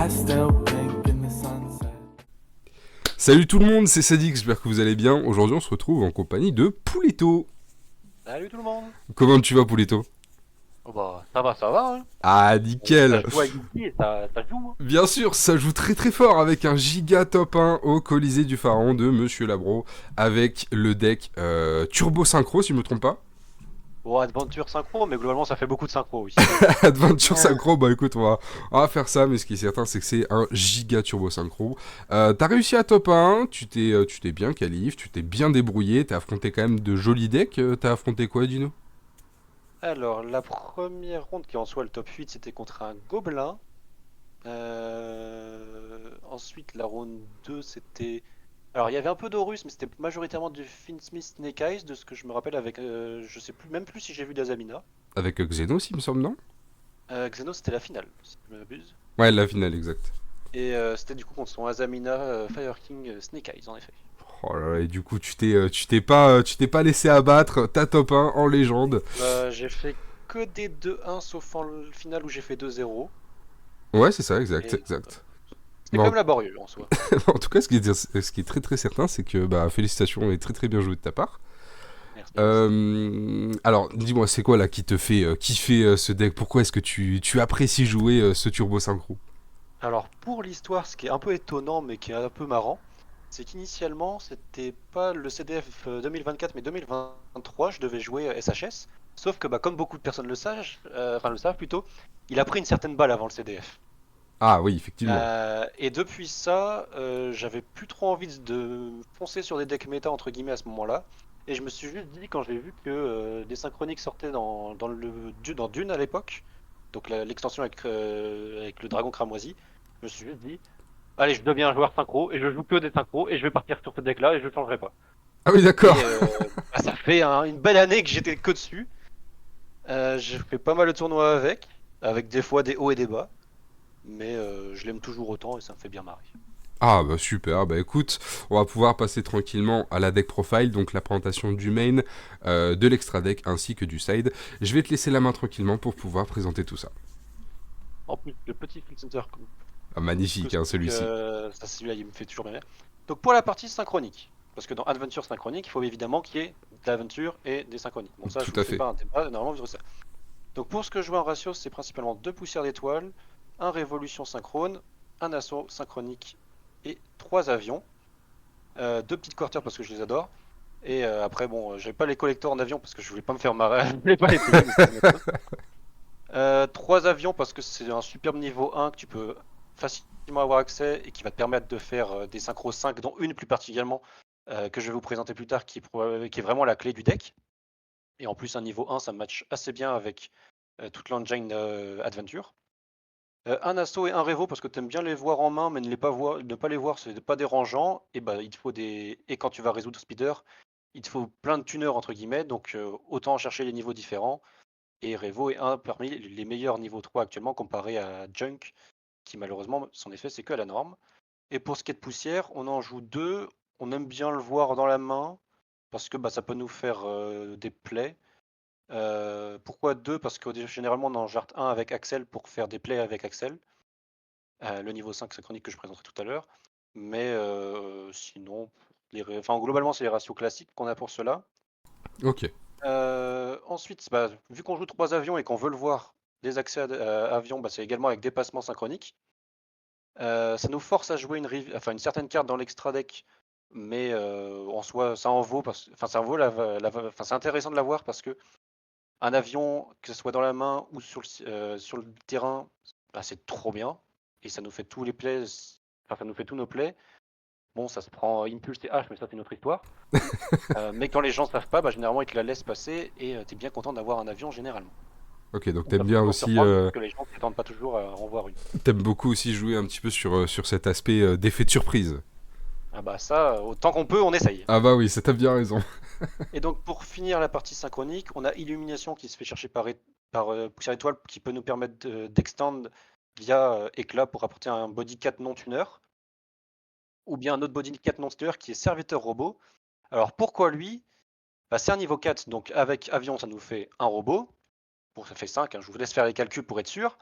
still pink in the sunset. Salut tout le monde, c'est Sadik, j'espère que vous allez bien. Aujourd'hui on se retrouve en compagnie de Poulito. Salut tout le monde. Comment tu vas Poulito? Oh bah ça va hein. Ah Ça nickel. joue à Yuki et ça joue. Hein. Bien sûr, ça joue très très fort avec un giga top 1 au Colisée du Pharaon de Monsieur Labro avec le deck Turbo Synchro si je me trompe pas. Bon, Adventure synchro, mais globalement ça fait beaucoup de synchro aussi. Adventure Synchro, bah écoute, on va faire ça, mais ce qui est certain c'est que c'est un giga Turbo Synchro. T'as réussi à top 1, tu t'es bien qualif, tu t'es bien débrouillé, t'as affronté quand même de jolis decks, t'as affronté quoi Dino? Alors, la première ronde qui est en soi le top 8, c'était contre un gobelin. Ensuite, la ronde 2, c'était... Alors, il y avait un peu d'Horus, mais c'était majoritairement du Finsmith Snake Eyes, de ce que je me rappelle avec... je sais plus, même plus si j'ai vu d'Azamina. Avec Xenos il me semble, non? Xenos, c'était la finale, si je ne m'abuse. Ouais, la finale exacte. Et c'était du coup contre son Azamina Fire King Snake Eyes, en effet. Oh là là, et du coup, tu t'es pas laissé abattre, t'as top 1 en légende. J'ai fait que des 2-1 sauf en finale où j'ai fait 2-0. Ouais, c'est ça, exact, Et exact. c'était quand Bon, même laborieux en soi. en tout cas, ce qui est très très certain, c'est que bah, félicitations et très très bien joué de ta part. Merci, merci. Alors, dis-moi, c'est quoi là qui te fait kiffer ce deck? Pourquoi est-ce que tu apprécies jouer ce Turbo Synchro? Alors pour l'histoire, ce qui est un peu étonnant mais qui est un peu marrant, c'est qu'initialement c'était pas le CDF 2024 mais 2023, je devais jouer SHS. Sauf que bah, comme beaucoup de personnes le savent plutôt, il a pris une certaine balle avant le CDF. Ah oui, effectivement. Et depuis ça, j'avais plus trop envie de foncer sur des decks méta entre guillemets à ce moment-là. Et je me suis juste dit quand j'ai vu que des synchroniques sortaient dans Dune à l'époque, donc l'extension avec le dragon cramoisi, je me suis juste dit, allez, je deviens un joueur synchro et je joue que des synchros et je vais partir sur ce deck-là et je ne changerai pas. Ah oui, d'accord. Et bah, ça fait une belle année que j'étais que dessus. J'ai fait pas mal de tournois avec des fois des hauts et des bas, mais je l'aime toujours autant et ça me fait bien marrer. Ah bah super, bah écoute, on va pouvoir passer tranquillement à la deck profile, donc la présentation du main, de l'extra deck ainsi que du side. Je vais te laisser la main tranquillement pour pouvoir présenter tout ça. En plus, le petit Field Center Ah, magnifique hein, Caustic, celui-ci. ça celui-là il me fait toujours bien rire. Donc pour la partie synchronique, parce que dans Adventure synchronique, il faut évidemment qu'il y ait de l'aventure et des synchroniques. Bon ça je Tout vous à fais fait. pas un débat, normalement vous aurez ça. Donc pour ce que je vois en ratio, c'est principalement 2 poussières d'étoiles, un révolution synchrone, un assaut synchronique et 3 avions. 2 petites quarters parce que je les adore. Et après bon, j'avais pas les collecteurs en avion parce que je voulais pas me faire marrer, je voulais pas les payer, mais c'était une autre chose. 3 avions parce que c'est un superbe niveau 1 que tu peux facilement avoir accès et qui va te permettre de faire des synchros 5, dont une plus particulièrement que je vais vous présenter plus tard, qui est vraiment la clé du deck. Et en plus, un niveau 1, ça match assez bien avec toute l'engine Adventure. Un assaut et un Revo parce que tu aimes bien les voir en main, mais ne pas les voir, c'est pas dérangeant. Et bah, il te faut et quand tu vas résoudre Speeder, il te faut plein de tuners entre guillemets, donc autant chercher les niveaux différents. Et Revo est un parmi les meilleurs niveaux 3 actuellement comparé à Junk, qui malheureusement, son effet, c'est que à la norme. Et pour ce qui est de poussière, on en joue deux. On aime bien le voir dans la main, parce que bah, ça peut nous faire des plays. Pourquoi deux? Parce que généralement, on en jarte un avec Axel pour faire des plays avec Axel. Le niveau 5 synchronique que je présenterai tout à l'heure. Mais sinon, globalement, c'est les ratios classiques qu'on a pour cela. Ok. Ensuite, bah, vu qu'on joue 3 avions et qu'on veut le voir, des accès à avions, bah, c'est également avec dépassement synchronique. Ça nous force à jouer une certaine carte dans l'extra deck, mais en soi, ça en vaut ça en vaut c'est intéressant de l'avoir parce que un avion, que ce soit dans la main ou sur le terrain, bah, c'est trop bien et ça nous fait tous les plays, ça nous fait tous nos plays. Bon, ça se prend Impulse et H, mais ça c'est notre histoire. Mais quand les gens savent pas, bah, généralement ils te la laissent passer et t'es bien content d'avoir un avion généralement. Ok, donc Donc ça t'aimes peut bien toujours aussi, surprendre parce que les gens ne s'attendent pas toujours à en voir une. t'aimes beaucoup aussi jouer un petit peu sur cet aspect d'effet de surprise. Ah bah ça, autant qu'on peut, on essaye. Ah bah oui, ça t'as bien raison. Et donc pour finir la partie synchronique, on a Illumination qui se fait chercher par Poussière Étoile qui peut nous permettre d'extend via Éclat pour apporter un body 4 non-tuner, ou bien un autre body 4 non-tuner qui est Serviteur Robot. Alors pourquoi lui? Bah, c'est un niveau 4, donc avec Avion ça nous fait un robot, bon ça fait 5, hein, je vous laisse faire les calculs pour être sûr.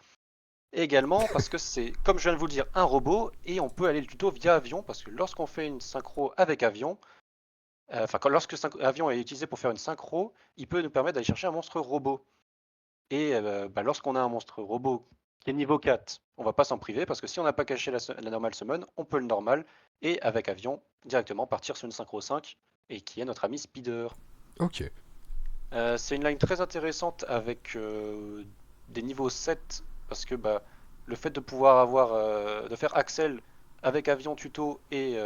Et également parce que c'est, comme je viens de vous le dire, un robot et on peut aller le tuto via avion parce que lorsqu'on fait une synchro avec avion, enfin lorsque avion est utilisé pour faire une synchro, il peut nous permettre d'aller chercher un monstre robot. Et lorsqu'on a un monstre robot qui est niveau 4, on va pas s'en priver parce que si on n'a pas caché la normale summon, on peut le normal et avec avion directement partir sur une synchro 5 et qui est notre ami Speeder. Ok. C'est une line très intéressante avec des niveaux 7 parce que le fait de pouvoir de faire Axel avec avion tuto et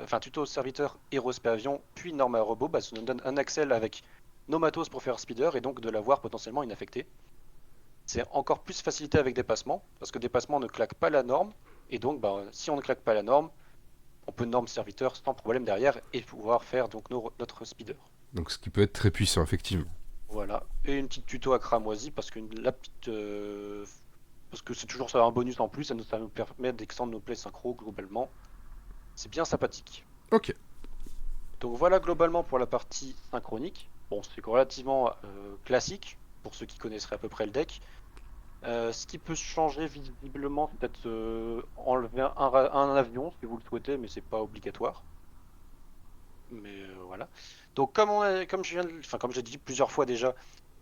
enfin tuto serviteur et respect avion puis normal robot, ça nous donne un Axel avec nos matos pour faire speeder et donc de l'avoir potentiellement inaffecté. C'est encore plus facilité avec dépassement parce que dépassement ne claque pas la norme et donc si on ne claque pas la norme, on peut norme serviteur sans problème derrière et pouvoir faire donc notre speeder. Donc ce qui peut être très puissant, effectivement. Voilà. Et une petite tuto à cramoisi parce que parce que c'est toujours ça un bonus en plus, ça nous permet d'extendre nos plays synchro globalement. C'est bien sympathique. Ok. Donc voilà globalement pour la partie synchronique. Bon, c'est relativement classique pour ceux qui connaisseraient à peu près le deck. Ce qui peut changer visiblement, c'est peut-être enlever un avion si vous le souhaitez, mais c'est pas obligatoire. Mais voilà. Donc comme comme j'ai dit plusieurs fois déjà,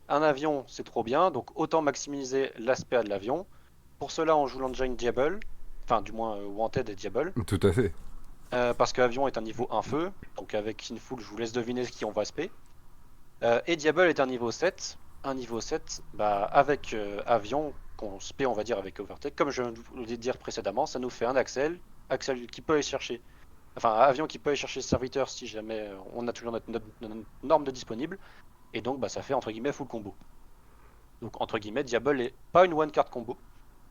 un avion, c'est trop bien, donc autant maximiser l'aspect de l'avion. Pour cela, on joue l'engine Diable, enfin du moins Wanted et Diable, Tout à fait. parce qu'avion est un niveau 1 feu, donc avec Sinful, je vous laisse deviner qui on va spé. Et Diable est un niveau 7. Un niveau 7, avec avion, qu'on spé on va dire avec Overtake, comme je vous l'ai dit précédemment, ça nous fait un Axel, Axel qui peut aller chercher, enfin avion qui peut aller chercher serviteur si jamais on a toujours notre norme de disponible, et donc ça fait entre guillemets full combo. Donc entre guillemets, Diable est pas une one card combo.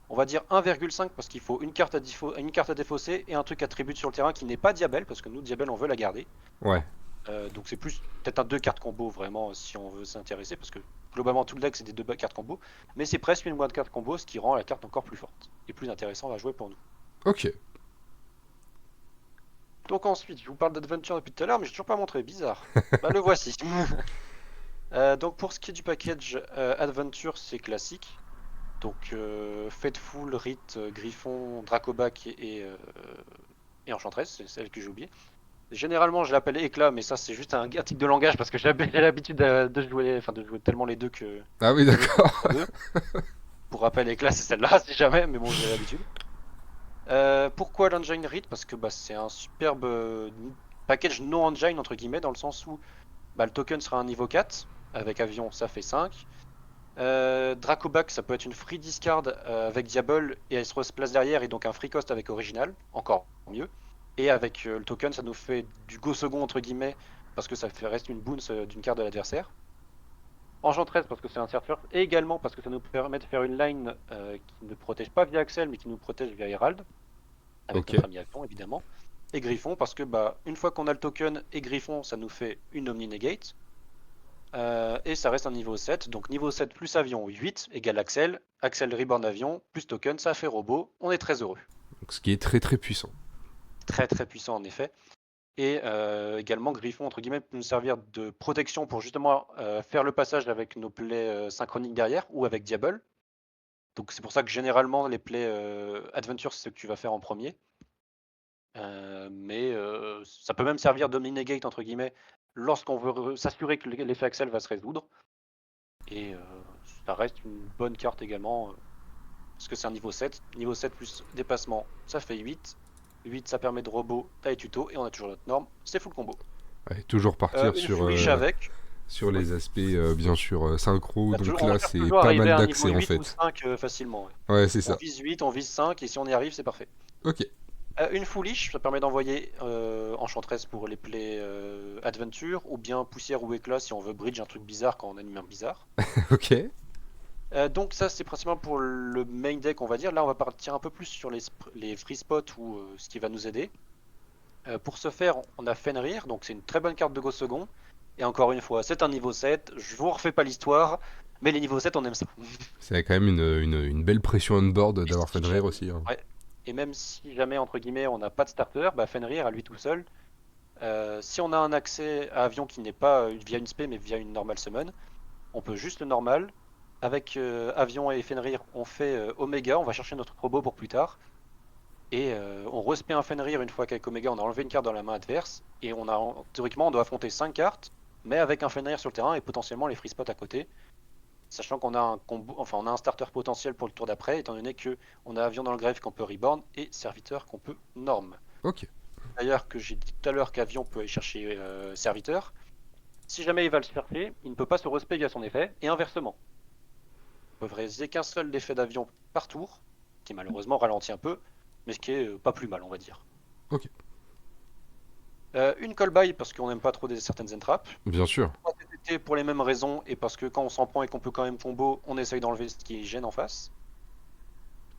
On va dire 1,5 parce qu'il faut une carte à défausser et un truc attribut sur le terrain qui n'est pas Diable parce que nous Diable on veut la garder. Ouais. Donc c'est plus peut-être un 2 cartes combo vraiment si on veut s'intéresser parce que globalement tout le deck c'est des 2 cartes combo, mais c'est presque une one card combo ce qui rend la carte encore plus forte et plus intéressant à jouer pour nous. Ok. Donc ensuite, je vous parle d'Adventure depuis tout à l'heure mais j'ai toujours pas montré, bizarre. Le voici. Donc pour ce qui est du package Adventure c'est classique. Donc Fateful, Rite, Griffon, Dracobac et Enchantress, c'est celle que j'ai oubliée. Généralement je l'appelle Éclat, mais ça c'est juste un tic de langage parce que j'ai l'habitude de jouer tellement les deux que Ah oui, d'accord. pour rappel Éclat c'est celle-là si jamais, mais bon j'ai l'habitude. Pourquoi l'engine Rite? Parce que c'est un superbe package non engine entre guillemets dans le sens où le token sera un niveau 4, avec avion ça fait 5. Dracobac, ça peut être une free discard avec Diable et elle se replace derrière et donc un free cost avec original, encore mieux. Et avec le token, ça nous fait du go second entre guillemets parce que reste une bounce d'une carte de l'adversaire. Enchantress parce que c'est un searcher et également parce que ça nous permet de faire une line qui ne protège pas via Axel mais qui nous protège via Herald avec Ok. notre ami avion évidemment. Et Griffon parce que une fois qu'on a le token et Griffon, ça nous fait une Omni Negate. Et ça reste un niveau 7, donc niveau 7 plus avion 8 égale Axel, Axel reborn avion, plus token, ça fait robot, on est très heureux. Donc, ce qui est très très puissant. Très très puissant en effet. Et également Griffon entre guillemets peut nous servir de protection pour justement faire le passage avec nos plays synchroniques derrière ou avec Diable. Donc c'est pour ça que généralement les plays Adventure c'est ce que tu vas faire en premier. Mais ça peut même servir d'omni-negate entre guillemets lorsqu'on veut s'assurer que l'effet Axel va se résoudre. Et ça reste une bonne carte également, parce que c'est un niveau 7. Niveau 7 plus dépassement, ça fait 8. 8, ça permet de robot, taille tuto, et on a toujours notre norme, c'est full combo. Ouais, toujours partir Une foolish avec. sur les aspects, bien sûr, synchro. Donc On là, cherche c'est toujours à pas arriver mal à un d'accès niveau en 8 ou fait. 5 facilement. Ouais. Ouais, c'est On ça. vise 8, on vise 5, et si on y arrive, c'est parfait. Ok. Une foolish, ça permet d'envoyer Enchantress pour les plays Adventure, ou bien Poussière ou Éclat si on veut bridge un truc bizarre quand on anime un bizarre. Ok. Donc ça c'est principalement pour le main deck on va dire. Là on va partir un peu plus sur les free spots ou ce qui va nous aider. Pour ce faire on a Fenrir, donc c'est une très bonne carte de go second. Et encore une fois c'est un niveau 7, je vous refais pas l'histoire, mais les niveaux 7 on aime ça. C'est quand même une belle pression on board d'avoir Fenrir aussi. Hein. Ouais. Et même si jamais entre guillemets on n'a pas de starter, Fenrir à lui tout seul, si on a un accès à avion qui n'est pas via une spé mais via une normal summon, on peut juste le normal, avec Avion et Fenrir, on fait Omega, on va chercher notre robot pour plus tard. Et on respect un Fenrir une fois qu'avec Omega on a enlevé une carte dans la main adverse. Et théoriquement on doit affronter 5 cartes, mais avec un Fenrir sur le terrain et potentiellement les free spots à côté. Sachant qu'on a un combo, enfin on a un starter potentiel pour le tour d'après, étant donné que on a Avion dans le greffe qu'on peut reborn et Serviteur qu'on peut norm. Ok. D'ailleurs que j'ai dit tout à l'heure qu'Avion peut aller chercher Serviteur. Si jamais il va le chercher, il ne peut pas se respect via son effet, et inversement. On peut réaliser qu'un seul effet d'Avion par tour, qui malheureusement ralentit un peu, mais ce qui est pas plus mal on va dire. Ok. Une call by parce qu'on n'aime pas trop certaines entraps. Bien sûr. 3 TTT pour les mêmes raisons et parce que quand on s'en prend et qu'on peut quand même combo, on essaye d'enlever ce qui gêne en face.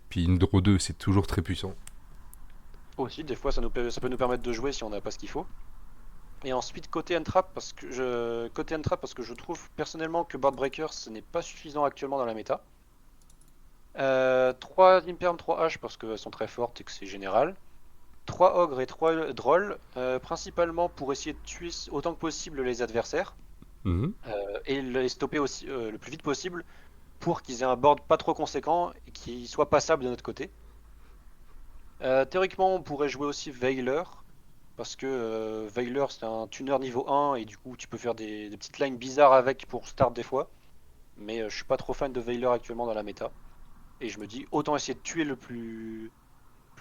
Puis une draw 2, c'est toujours très puissant. Aussi, des fois ça peut nous permettre de jouer si on n'a pas ce qu'il faut. Et ensuite côté entrap parce que je trouve personnellement que Board Breaker ce n'est pas suffisant actuellement dans la méta. 3 Imperm, 3 H parce qu'elles sont très fortes et que c'est général. 3 ogres et 3 drolls, principalement pour essayer de tuer autant que possible les adversaires Mhm. et les stopper aussi le plus vite possible pour qu'ils aient un board pas trop conséquent et qui soit passable de notre côté. Théoriquement, on pourrait jouer aussi Veiler parce que Veiler c'est un tuner niveau 1 et du coup tu peux faire des petites lines bizarres avec pour start des fois. Mais je suis pas trop fan de Veiler actuellement dans la méta. Et je me dis autant essayer de tuer le plus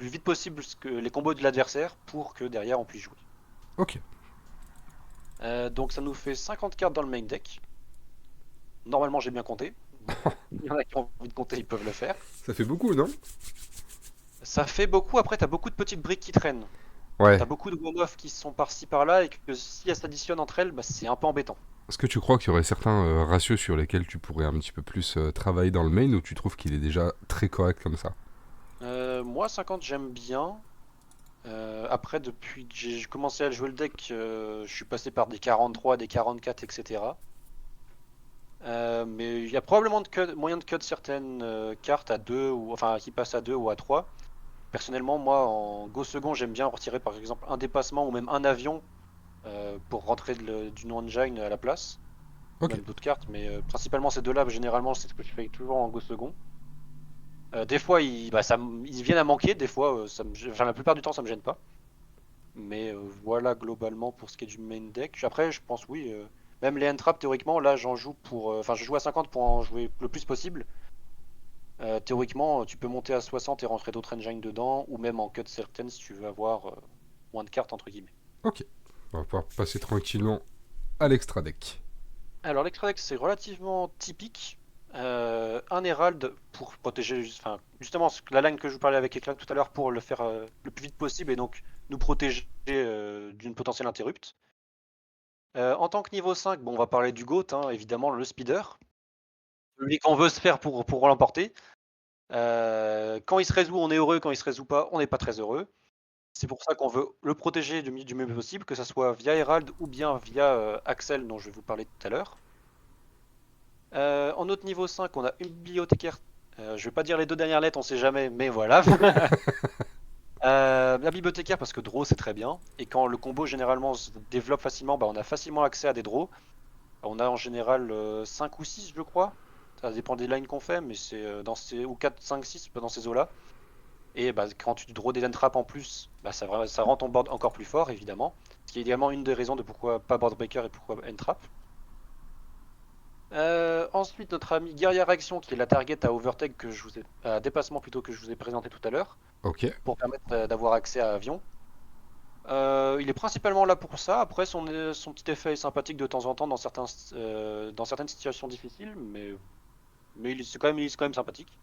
vite possible les combos de l'adversaire pour que derrière on puisse jouer. Ok. Donc ça nous fait 50 cartes dans le main deck. Normalement j'ai bien compté. Il y en a qui ont envie de compter, ils peuvent le faire. Ça fait beaucoup, non? Ça fait beaucoup, après t'as beaucoup de petites briques qui traînent. T'as Ouais. beaucoup de one-off qui sont par-ci par-là et que si elles s'additionnent entre elles, bah, c'est un peu embêtant. Est-ce que tu crois qu'il y aurait certains ratios sur lesquels tu pourrais un petit peu plus travailler dans le main ou tu trouves qu'il est déjà très correct comme ça? Moi 50 j'aime bien. Après depuis que j'ai commencé à jouer le deck, je suis passé par des 43, des 44, etc. Mais il y a probablement moyen de cut certaines cartes à 2 ou enfin qui passent à 2 ou à 3. Personnellement, moi en go second, j'aime bien retirer par exemple un dépassement ou même un avion pour rentrer du non-engine à la place. Ok. Même d'autres cartes, mais principalement ces deux-là, généralement c'est ce que je fais toujours en go second. Des fois ils viennent à manquer, des fois enfin, la plupart du temps ça me gêne pas. Mais voilà globalement pour ce qui est du main deck. Après je pense oui, même les entraps théoriquement là j'en joue pour... Enfin je joue à 50 pour en jouer le plus possible. Théoriquement tu peux monter à 60 et rentrer d'autres engines dedans, ou même en cut certaines si tu veux avoir moins de cartes entre guillemets. Ok. On va pouvoir passer tranquillement à l'extra deck. Alors l'extra deck c'est relativement typique. Un Herald pour protéger, enfin justement la line que je vous parlais avec Éclat tout à l'heure pour le faire le plus vite possible et donc nous protéger d'une potentielle interrupt. En tant que niveau 5, bon, on va parler du GOAT, hein, évidemment le speeder. Celui qu'on veut se faire pour l'emporter. Quand il se résout, on est heureux, quand il se résout pas, on n'est pas très heureux. C'est pour ça qu'on veut le protéger du mieux possible, que ce soit via Herald ou bien via Axel dont je vais vous parler tout à l'heure. En autre niveau 5, on a une bibliothécaire. Je vais pas dire les 2 dernières lettres, on sait jamais, mais voilà. La bibliothécaire parce que draw c'est très bien. Et quand le combo généralement se développe facilement, bah, on a facilement accès à des draws. On a en général 5 ou 6 je crois. Ça dépend des lines qu'on fait, mais c'est dans ces... ou 4, 5, 6 dans ces eaux-là. Et bah, quand tu draws des entraps en plus, bah, ça rend ton board encore plus fort évidemment. Ce qui est également une des raisons de pourquoi pas board breaker et pourquoi entrap. Ensuite notre ami Guerrier Action qui est la target à overtake que je vous ai... à dépassement plutôt que je vous ai présenté tout à l'heure. Ok. Pour permettre d'avoir accès à avion. Il est principalement là pour ça. Après, son petit effet est sympathique de temps en temps dans certaines situations difficiles, mais c'est quand même sympathique.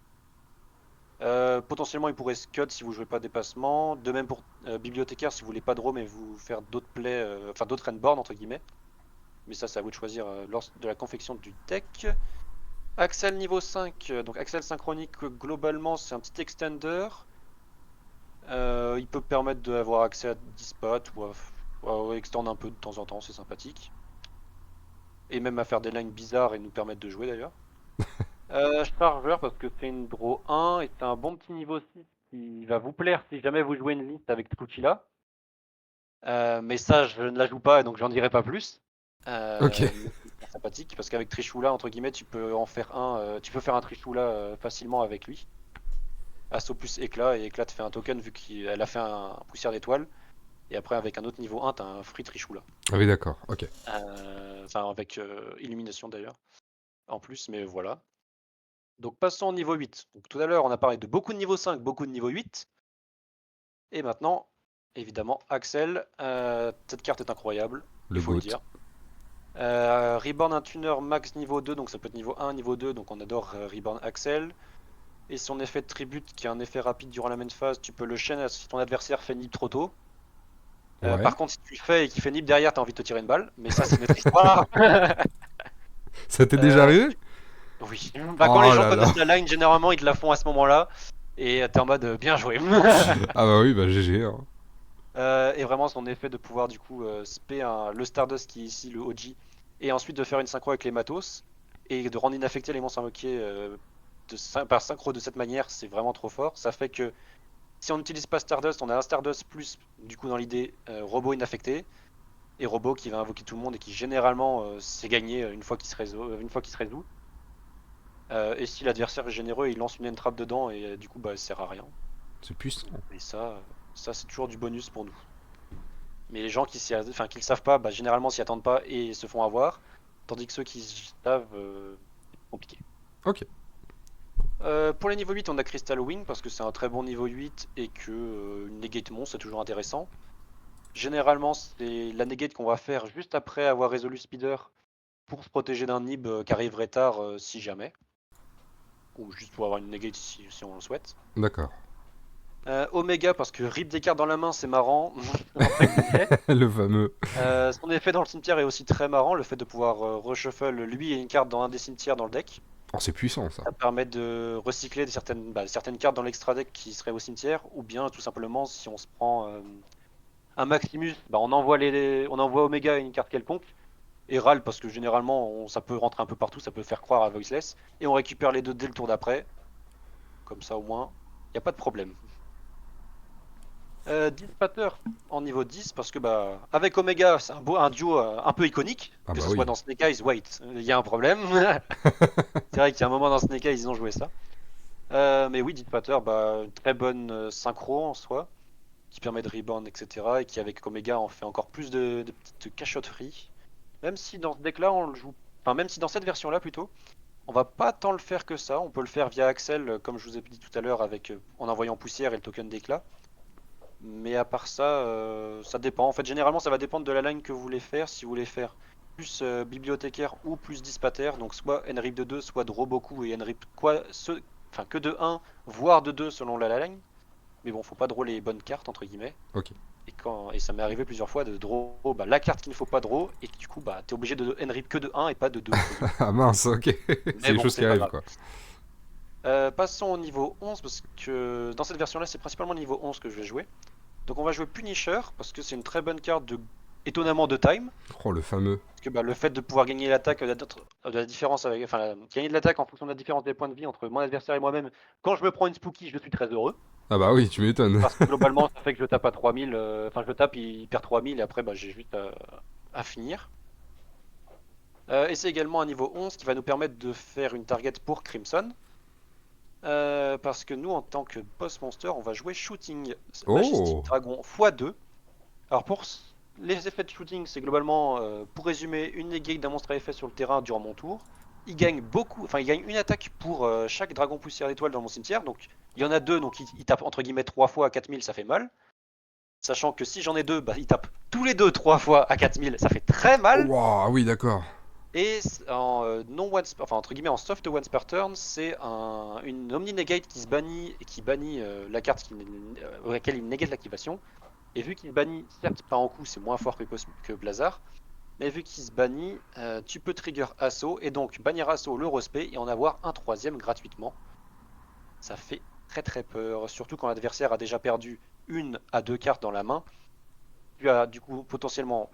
Potentiellement, il pourrait se cut si vous jouez pas dépassement. De même pour bibliothécaire si vous voulez pas draw mais vous faire d'autres plays, enfin d'autres endboard entre guillemets. Mais ça, c'est à vous de choisir lors de la confection du deck. Axel niveau 5, donc Axel synchronique, globalement, c'est un petit extender. Il peut permettre d'avoir accès à 10 spots ou à extendre un peu de temps en temps, c'est sympathique. Et même à faire des lines bizarres et nous permettre de jouer d'ailleurs. Chargeur parce que c'est une draw 1 et c'est un bon petit niveau 6 qui va vous plaire si jamais vous jouez une liste avec Trucilla. Mais ça je ne la joue pas donc j'en dirai pas plus. Ok. sympathique parce qu'avec Trishula, entre guillemets, tu peux en faire tu peux faire un Trishula facilement avec lui. Assaut plus éclat, et éclat te fait un token vu qu'elle a fait un poussière d'étoile. Et après, avec un autre niveau 1, t'as un free Trishula. Ah oui, d'accord, ok. Enfin, avec illumination d'ailleurs, en plus, mais voilà. Donc passons au niveau 8. Donc, tout à l'heure, on a parlé de beaucoup de niveau 5, beaucoup de niveau 8. Et maintenant, évidemment, Axel. Cette carte est incroyable, Le il faut le GOAT. dire. Reborn un tuner max niveau 2, donc ça peut être niveau 1, niveau 2, donc on adore Reborn Axel. Et son effet de tribute, qui est un effet rapide durant la main phase, tu peux le chaîne si ton adversaire fait nib trop tôt. Ouais. Par contre, si tu le fais et qu'il fait nib derrière, t'as envie de te tirer une balle, mais ça, c'est notre histoire. Ça t'est déjà Euh, arrivé? oui. Quand les Oh gens là là. connaissent la line, généralement, ils te la font à ce moment-là. Et t'es en mode bien joué. Ah bah oui, bah GG. Hein. Et vraiment, son effet de pouvoir du coup spé le Stardust qui est ici le OG, et ensuite de faire une synchro avec les matos, et de rendre inaffectés les monstres invoqués par synchro de cette manière, c'est vraiment trop fort. Ça fait que si on n'utilise pas Stardust, on a un Stardust plus, du coup, dans l'idée, robot inaffecté, et robot qui va invoquer tout le monde et qui généralement c'est gagné une fois qu'il se résout. Et si l'adversaire est généreux, il lance une entrap dedans et du coup bah elle sert à rien. C'est puissant. Et ça c'est toujours du bonus pour nous. Mais les gens qui le savent pas, bah, généralement s'y attendent pas et se font avoir. Tandis que ceux qui savent, c'est compliqué. Ok. Pour les niveaux 8, on a Crystal Wing parce que c'est un très bon niveau 8 et que une negate monstre c'est toujours intéressant. Généralement, c'est la negate qu'on va faire juste après avoir résolu Speeder pour se protéger d'un nib qui arriverait tard si jamais. Ou juste pour avoir une negate si on le souhaite. D'accord. Omega parce que rip des cartes dans la main c'est marrant. Le fameux. Son effet dans le cimetière est aussi très marrant, le fait de pouvoir reshuffle lui et une carte dans un des cimetières dans le deck. Oh, c'est puissant ça. Ça permet de recycler certaines cartes dans l'extra deck qui seraient au cimetière, ou bien tout simplement si on se prend un Maximus, bah, on envoie Omega une carte quelconque, et râle parce que généralement ça peut rentrer un peu partout, ça peut faire croire à Voiceless, et on récupère les deux dès le tour d'après. Comme ça au moins, il n'y a pas de problème. Dissipater en niveau 10 parce que bah avec Omega c'est un duo un peu iconique, Ah que bah ce oui. soit dans Snake Eyes, wait, il y a un problème. C'est vrai qu'il y a un moment dans Snake Eyes ils ont joué ça. Mais oui, Dissipater, bah, une très bonne synchro en soi, qui permet de rebound, etc. Et qui avec Omega en fait encore plus de petites cachotteries. Même si dans ce deck là on le joue. Enfin même si dans cette version là plutôt, on va pas tant le faire que ça, on peut le faire via Axel, comme je vous ai dit tout à l'heure, avec en envoyant poussière et le token d'éclat. Mais à part ça, ça dépend. En fait, généralement, ça va dépendre de la line que vous voulez faire. Si vous voulez faire plus bibliothécaire ou plus dispater, donc soit Nrip de 2, soit draw beaucoup et Nrip enfin, que de 1, voire de 2 selon la line. Mais bon, faut pas draw les bonnes cartes, entre guillemets. Ok. Et ça m'est arrivé plusieurs fois de draw bah, la carte qu'il ne faut pas draw, et du coup, bah, t'es obligé de Nrip que de 1 et pas de 2. Ah mince, ok. C'est Mais des bon, choses qui c'est pas arrivent grave. quoi. Passons au niveau 11, parce que dans cette version-là, c'est principalement le niveau 11 que je vais jouer. Donc on va jouer Punisher parce que c'est une très bonne carte étonnamment de time. Oh, le fameux. Parce que bah, le fait de pouvoir gagner l'attaque, la différence avec, enfin, gagner de l'attaque en fonction de la différence des points de vie entre mon adversaire et moi-même, quand je me prends une spooky, je suis très heureux. Ah bah oui, tu m'étonnes. Parce que globalement, ça fait que je tape à 3000, enfin je tape, il perd 3000 et après bah, j'ai juste à finir. Et c'est également un niveau 11 qui va nous permettre de faire une target pour Crimson. Parce que nous, en tant que boss monster, on va jouer Shooting Majestic Oh. Dragon x2. Alors les effets de shooting, c'est globalement, pour résumer, une negate d'un monstre à effet sur le terrain durant mon tour. Il gagne il gagne une attaque pour chaque dragon poussière d'étoile dans mon cimetière. Donc il y en a deux, donc il tape entre guillemets 3 fois à 4000, ça fait mal. Sachant que si j'en ai deux, bah, il tape tous les deux 3 fois à 4000, ça fait très mal. Wow, oui, d'accord. Et en entre guillemets en soft once per turn, c'est une Omni Negate qui se bannit et qui bannit la carte laquelle il négate l'activation. Et vu qu'il bannit, certes pas en coup, c'est moins fort que Blazar, mais vu qu'il se bannit, tu peux trigger Assaut et donc bannir Assaut, le respect et en avoir un troisième gratuitement. Ça fait très très peur, surtout quand l'adversaire a déjà perdu 1 à 2 cartes dans la main. Tu as du coup potentiellement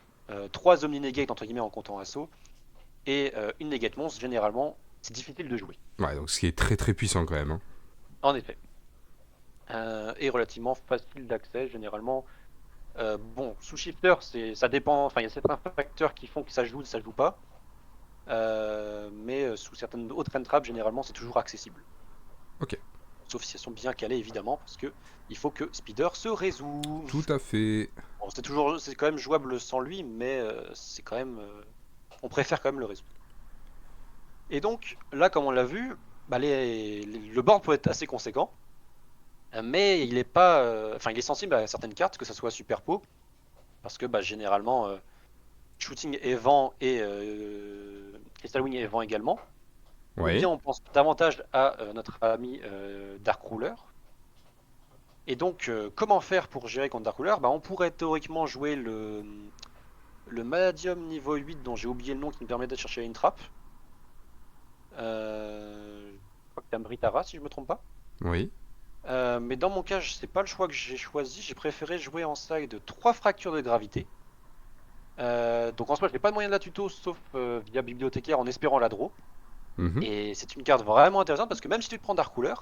3 Omni Negate entre guillemets en comptant Assaut et une Negate monstre. Généralement, c'est difficile de jouer. Ouais, donc ce qui est très très puissant quand même. Hein. En effet. Et relativement facile d'accès généralement. Bon, sous shifter, ça dépend. Enfin, il y a certains facteurs qui font que ça joue pas. Mais sous certaines autres entraves, généralement, c'est toujours accessible. Ok. Sauf si elles sont bien calées, évidemment, parce que il faut que Speeder se Tout résolve. à fait. Bon, c'est quand même jouable sans lui, mais c'est quand même, on préfère quand même le résoudre. Et donc, là, comme on l'a vu, bah, le board peut être assez conséquent, mais il est pas, enfin, il est sensible à certaines cartes, que ça soit Super Pot, parce que bah, généralement, Shooting est vent et Crystal Wing est vent également. Ou Ouais. bien on pense davantage à notre ami Dark Ruler. Et donc, comment faire pour gérer contre Dark Ruler? Bah, on pourrait théoriquement jouer le Maladium niveau 8 dont j'ai oublié le nom qui me permet de chercher une trappe. Je crois que c'est Amritara si je me trompe pas. Oui. Mais dans mon cas, c'est pas le choix que j'ai choisi. J'ai préféré jouer en side 3 fractures de gravité. Donc en soi, je n'ai pas de moyen de la tuto sauf via bibliothécaire en espérant la draw. Mhm. Et c'est une carte vraiment intéressante parce que même si tu te prends Dark Ruler,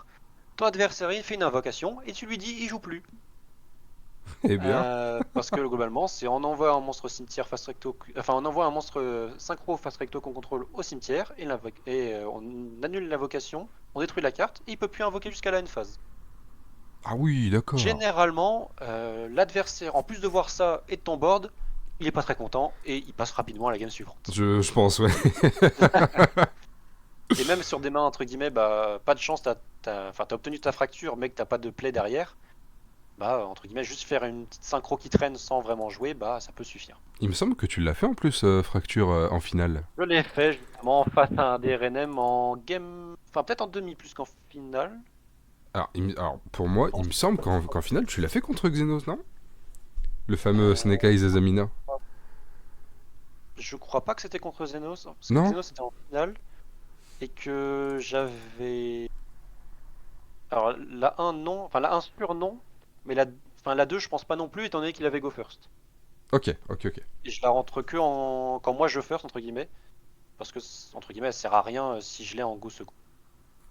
ton adversaire il fait une invocation et tu lui dis il joue plus. Eh bien. Parce que globalement, c'est on envoie un monstre cimetière fast recto, enfin on envoie un monstre synchro fast recto qu'on contrôle au cimetière et on annule l'invocation, on détruit la carte et il peut plus invoquer jusqu'à la end phase. Ah oui, d'accord. Généralement, l'adversaire, en plus de voir ça et de ton board, il est pas très content et il passe rapidement à la game suivante. Je pense, ouais. Et même sur des mains entre guillemets, bah pas de chance, t'as obtenu ta fracture mais que t'as pas de play derrière, bah entre guillemets juste faire une petite synchro qui traîne sans vraiment jouer, bah ça peut suffire. Il me semble que tu l'as fait en plus, Fracture, en finale. Je l'ai fait justement face à un DRNM en game, enfin peut-être en demi plus qu'en finale. Alors, pour moi, Je il pense. me semble qu'en finale, tu l'as fait contre Xenos, non? Le fameux Snake Eyes Azamina. Je crois pas que c'était contre Xenos, parce que Non? Xenos était en finale et que j'avais. Alors la 1 non, enfin la 1 sur non, mais la 2 je pense pas non plus étant donné qu'il avait Go First. Ok, ok, ok. Et je la rentre que quand moi je first entre guillemets, parce que entre guillemets elle sert à rien si je l'ai en Go second.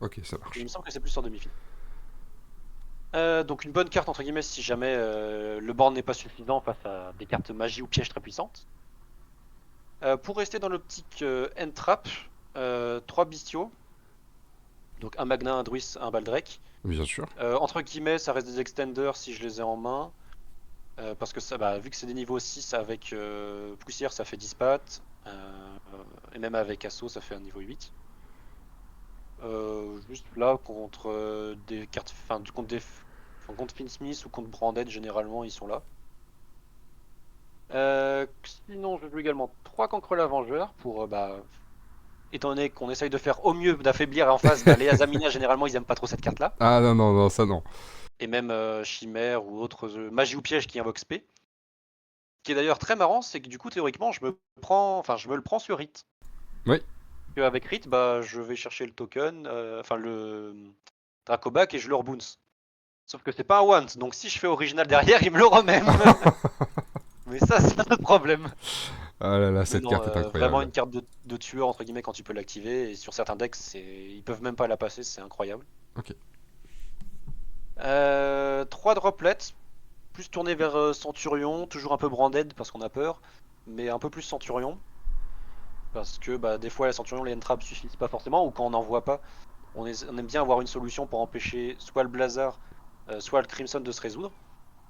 Ok, ça Et il marche. me semble que c'est plus en demi-finale. Donc une bonne carte entre guillemets si jamais le board n'est pas suffisant face à des cartes magie ou pièges très puissantes. Pour rester dans l'optique end trap, 3 bestiaux, donc un Magna, un Druis, un Baldrake. Bien sûr. Entre guillemets, ça reste des extenders si je les ai en main. Parce que ça, bah, vu que c'est des niveaux 6 avec poussière, ça fait 10 pattes. Et même avec assaut, ça fait un niveau 8. Juste là, contre des cartes. Enfin, contre Finsmith ou contre Branded, généralement, ils sont là. Sinon, je joue également 3 Cancre la Vengeur pour. Bah, étant donné qu'on essaye de faire au mieux d'affaiblir en face, bah, les Azamina, généralement, ils aiment pas trop cette carte-là. Ah non, non, non, ça non. Et même Chimère ou autres magie ou piège qui invoquent spé. Ce qui est d'ailleurs très marrant, c'est que du coup, théoriquement, je me le prends sur Rit. Oui. Avec Rit, bah, je vais chercher le token, enfin le Dracobac et je le rebounce. Sauf que c'est pas un want, donc si je fais original derrière, il me le remet. Mais ça, c'est un autre problème. Ah là là, Mais cette non, carte est vraiment incroyable. une carte de tueur, entre guillemets, quand tu peux l'activer. Et sur certains decks, ils peuvent même pas la passer, c'est incroyable. Ok. 3 droplets, plus tourné vers Centurion, toujours un peu branded parce qu'on a peur, mais un peu plus Centurion. Parce que bah, des fois, la Centurion, les entraves suffisent pas forcément, ou quand on n'en voit pas, on aime bien avoir une solution pour empêcher soit le Blazar, soit le Crimson de se résoudre.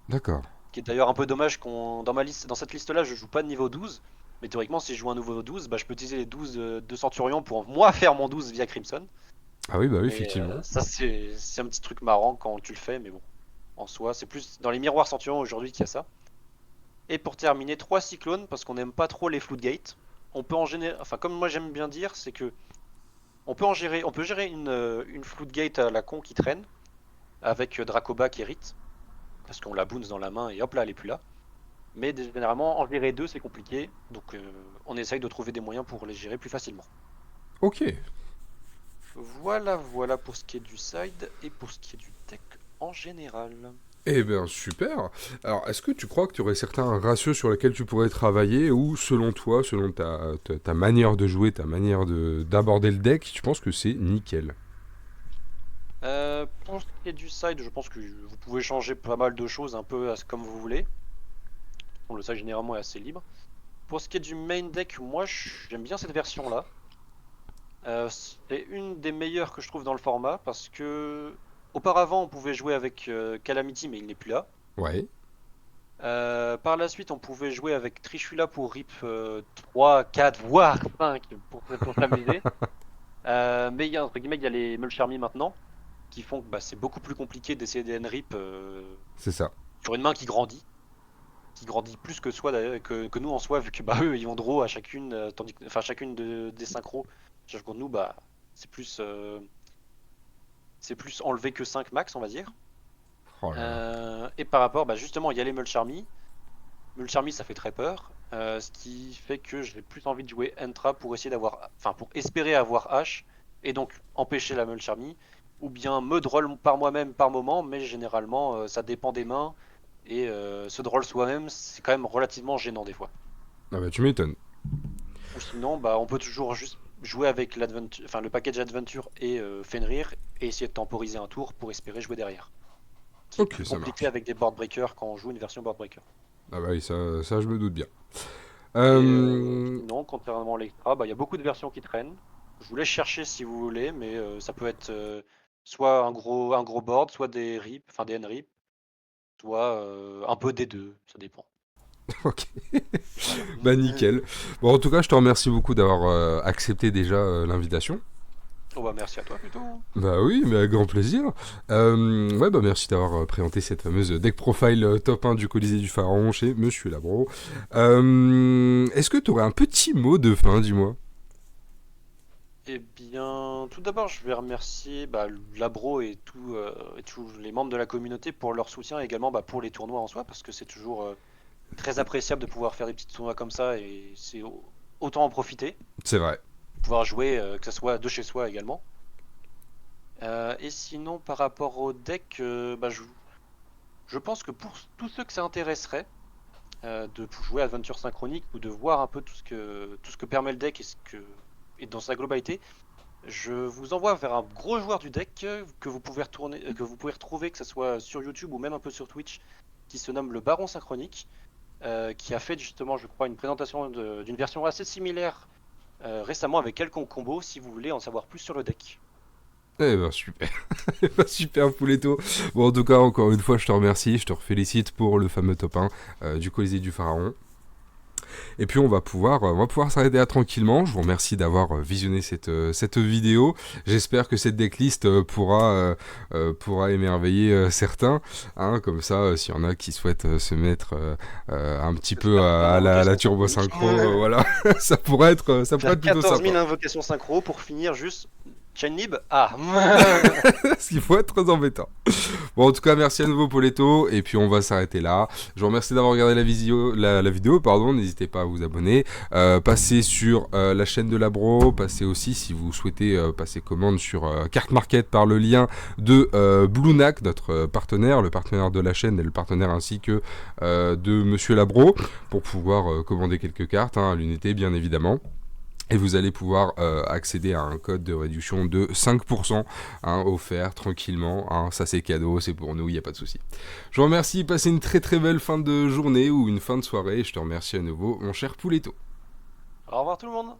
D'accord. Qui est d'ailleurs un peu dommage dans cette liste-là, je joue pas de niveau 12. Mais théoriquement, si je joue un nouveau 12, bah, je peux utiliser les 12 de Centurion pour moi faire mon 12 via Crimson. Ah oui, bah oui, Mais effectivement. ça, c'est un petit truc marrant quand tu le fais, mais bon, en soi, c'est plus dans les miroirs Centurion aujourd'hui qu'il y a ça. Et pour terminer, 3 cyclones, parce qu'on n'aime pas trop les floodgates. On peut en générer, enfin, comme moi j'aime bien dire, c'est que on peut gérer une floodgate à la con qui traîne, avec Dracobac et Rit, parce qu'on la bounce dans la main et hop là, elle est plus là. Mais généralement, en gérer deux, c'est compliqué, donc on essaye de trouver des moyens pour les gérer plus facilement. Ok. Voilà, voilà pour ce qui est du side et pour ce qui est du deck en général. Eh bien, super. Alors, est-ce que tu crois que tu aurais certains ratios sur lesquels tu pourrais travailler ou, selon toi, selon ta manière de jouer, ta manière d'aborder le deck, tu penses que c'est nickel? Pour ce qui est du side, je pense que vous pouvez changer pas mal de choses un peu comme vous voulez. Bon, le side généralement est assez libre. Pour ce qui est du main deck, moi j'aime bien cette version là. C'est une des meilleures que je trouve dans le format parce que auparavant on pouvait jouer avec Calamity mais il n'est plus là. Ouais. Par la suite on pouvait jouer avec Trishula pour RIP 3, 4 voire 5 pour s'amuser. Mais il y a, entre guillemets, il y a les Mulcharmy maintenant qui font que bah, c'est beaucoup plus compliqué d'essayer des N-RIP C'est ça. sur une main qui grandit plus que soi d'ailleurs, que nous en soi, vu que bah, eux ils vont draw à chacune, tandis que, enfin chacune des synchros, sachant que nous bah c'est plus enlevé que 5 max on va dire. Oh là là. Et par rapport, bah, justement, il y a les Mulcharmy. Mulcharmy ça fait très peur, ce qui fait que j'ai plus envie de jouer Entra pour essayer d'avoir, enfin pour espérer avoir H et donc empêcher la Mulcharmy, ou bien me droll par moi-même par moment, mais généralement ça dépend des mains et se droll soi-même c'est quand même relativement gênant des fois. Ah bah tu m'étonnes. Ou sinon, bah, on peut toujours juste jouer avec enfin, le package Adventure et Fenrir et essayer de temporiser un tour pour espérer jouer derrière. Qui est Ok, plus ça compliqué marche. avec des board breakers quand on joue une version board breaker. Ah bah oui, ça je me doute bien. Et Euh... sinon, contrairement à l'Extra, bah, il y a beaucoup de versions qui traînent. Je vous laisse chercher si vous voulez, mais ça peut être soit un gros board, soit des RIP, enfin des N-RIP, soit un peu des deux, ça dépend. Ok. Voilà. Bah nickel. Bon, en tout cas, je te remercie beaucoup d'avoir accepté déjà l'invitation. Oh bah merci à toi plutôt. Bah oui, mais avec grand plaisir. Ouais, bah merci d'avoir présenté cette fameuse deck profile top 1 du Colisée du Pharaon chez Monsieur Labro. Est-ce que tu aurais un petit mot de fin, dis-moi? Eh bien, tout d'abord, je vais remercier bah, Labro et tous les membres de la communauté pour leur soutien et également bah, pour les tournois en soi, parce que c'est toujours très appréciable de pouvoir faire des petits tournois comme ça et autant en profiter, C'est vrai. pouvoir jouer, que ce soit de chez soi également. Et sinon, par rapport au deck, bah, je pense que pour tous ceux que ça intéresserait, de jouer à Adventure Synchronique ou de voir un peu tout ce que permet le deck et dans sa globalité, je vous envoie vers un gros joueur du deck que vous pouvez que vous pouvez retrouver, que ce soit sur YouTube ou même un peu sur Twitch, qui se nomme le Baron Synchronique, qui a fait justement, je crois, une présentation d'une version assez similaire récemment avec quelques combos, si vous voulez en savoir plus sur le deck. Eh ben super. Eh ben, super Pouletto. Bon, en tout cas, encore une fois, je te remercie, je te félicite pour le fameux top 1 du Colisée du Pharaon. Et puis on va pouvoir s'arrêter là tranquillement. Je vous remercie d'avoir visionné cette vidéo. J'espère que cette decklist pourra émerveiller certains. Hein, comme ça, s'il y en a qui souhaitent se mettre un petit peu à la turbo synchro, voilà, ça pourrait être Faire plutôt 14 sympa. 000 invocations synchro pour finir juste Chainlib. Ah. Ce qu'il faut être très embêtant. Bon, en tout cas, merci à nouveau Poletto, et puis on va s'arrêter là. Je vous remercie d'avoir regardé la vidéo, pardon, n'hésitez pas à vous abonner. Passez sur la chaîne de Labro, passez aussi si vous souhaitez passer commande sur Card Market par le lien de Bluenac, notre partenaire, le partenaire de la chaîne et le partenaire ainsi que de Monsieur Labro, pour pouvoir commander quelques cartes, hein, à l'unité bien évidemment. Et vous allez pouvoir accéder à un code de réduction de 5% hein, offert tranquillement. Hein, ça c'est cadeau, c'est pour nous, il n'y a pas de souci. Je vous remercie, passez une très très belle fin de journée ou une fin de soirée. Je te remercie à nouveau, mon cher Pouletto. Au revoir tout le monde.